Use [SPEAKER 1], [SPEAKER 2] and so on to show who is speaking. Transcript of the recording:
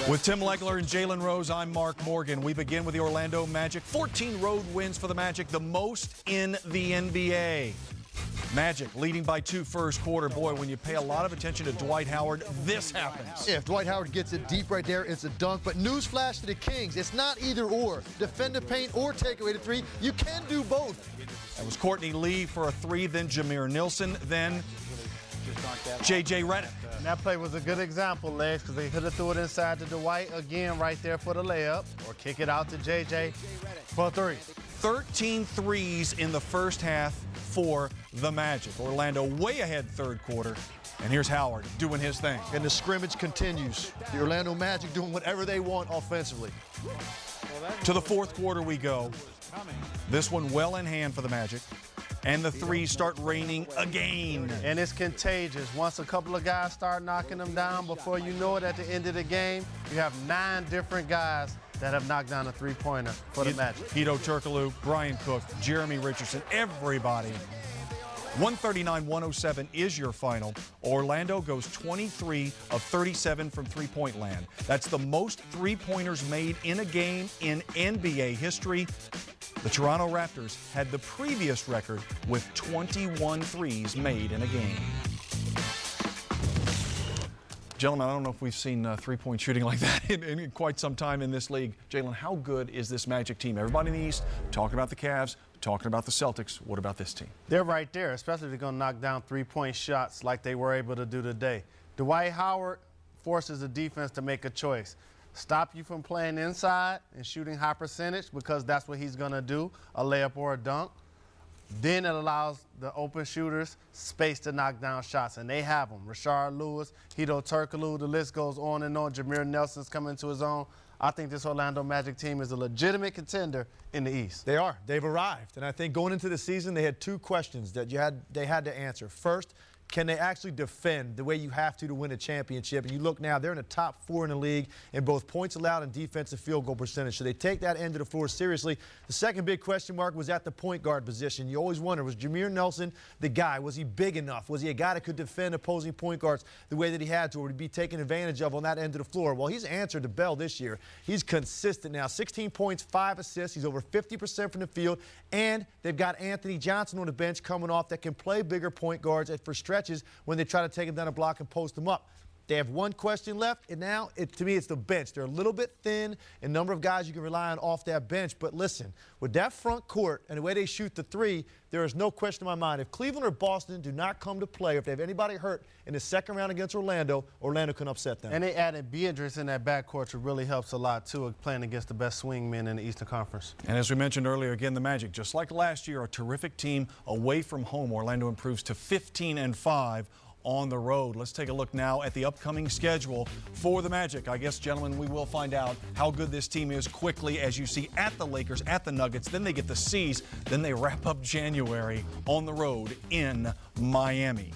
[SPEAKER 1] With Tim Legler and Jalen Rose, I'm Mark Morgan. We begin with the Orlando Magic. 14 road wins for the Magic, the most in the NBA. Magic leading by 2 first quarter. Boy, when you pay a lot of attention to Dwight Howard, this happens.
[SPEAKER 2] Yeah, if Dwight Howard gets it deep right there, it's a dunk. But newsflash to the Kings, it's not either or. Defend the paint or take away the three. You can do both.
[SPEAKER 1] That was Courtney Lee for a 3, then Jameer Nilsson, then J.J. Redick.
[SPEAKER 3] And that play was a good example, Legs, because they could have threw it inside to Dwight again right there for the layup, or kick it out to J.J. for a 3.
[SPEAKER 1] 13 threes in the first half for the Magic. Orlando way ahead third quarter. And here's Howard doing his thing.
[SPEAKER 2] And the scrimmage continues. The Orlando Magic doing whatever they want offensively.
[SPEAKER 1] To the fourth quarter we go. This one well in hand for the Magic. And the threes start raining again.
[SPEAKER 3] And it's contagious. Once a couple of guys start knocking them down, before you know it, at the end of the game, you have 9 different guys that have knocked down a three-pointer for the Magic.
[SPEAKER 1] Hedo Turkoglu, Brian Cook, Jeremy Richardson, everybody. 139-107 is your final. Orlando goes 23 of 37 from three-point land. That's the most three-pointers made in a game in NBA history. The Toronto Raptors had the previous record with 21 threes made in a game. Gentlemen, I don't know if we've seen three-point shooting like that in quite some time in this league. Jalen, how good is this Magic team? Everybody in the East talking about the Cavs, talking about the Celtics. What about this team?
[SPEAKER 3] They're right there, especially if they're going to knock down three-point shots like they were able to do today. Dwight Howard forces the defense to make a choice. Stop you from playing inside and shooting high percentage, because that's what he's going to do, a layup or a dunk. Then it allows the open shooters space to knock down shots, and they have them. Rashard Lewis, Hedo Turkoglu, the list goes on and on. Jameer Nelson's coming to his own. I think this Orlando Magic team is a legitimate contender in the East.
[SPEAKER 2] They are. They've arrived. And I think going into the season, they had 2 questions that they had to answer. First, can they actually defend the way you have to win a championship? And you look now, they're in the top 4 in the league in both points allowed and defensive field goal percentage. So they take that end of the floor seriously. The second big question mark was at the point guard position. You always wonder, was Jameer Nelson the guy? Was he big enough? Was he a guy that could defend opposing point guards the way that he had to, or would he be taken advantage of on that end of the floor? Well, he's answered the bell this year. He's consistent now. 16 points, 5 assists. He's over 50% from the field. And they've got Anthony Johnson on the bench coming off that can play bigger point guards for stretches when they try to take him down a block and post him up. They have 1 question left, and now, to me, it's the bench. They're a little bit thin in number of guys you can rely on off that bench. But listen, with that front court and the way they shoot the 3, there is no question in my mind. If Cleveland or Boston do not come to play, if they have anybody hurt in the second round against Orlando can upset them.
[SPEAKER 3] And they added Beatrice in that backcourt, which really helps a lot, too, playing against the best swingmen in the Eastern Conference.
[SPEAKER 1] And as we mentioned earlier, again, the Magic, just like last year, a terrific team away from home. Orlando improves to 15-5 on the road. Let's take a look now at the upcoming schedule for the Magic. I guess, gentlemen, we will find out how good this team is quickly, as you see, at the Lakers, at the Nuggets. Then they get the C's. Then they wrap up January on the road in Miami.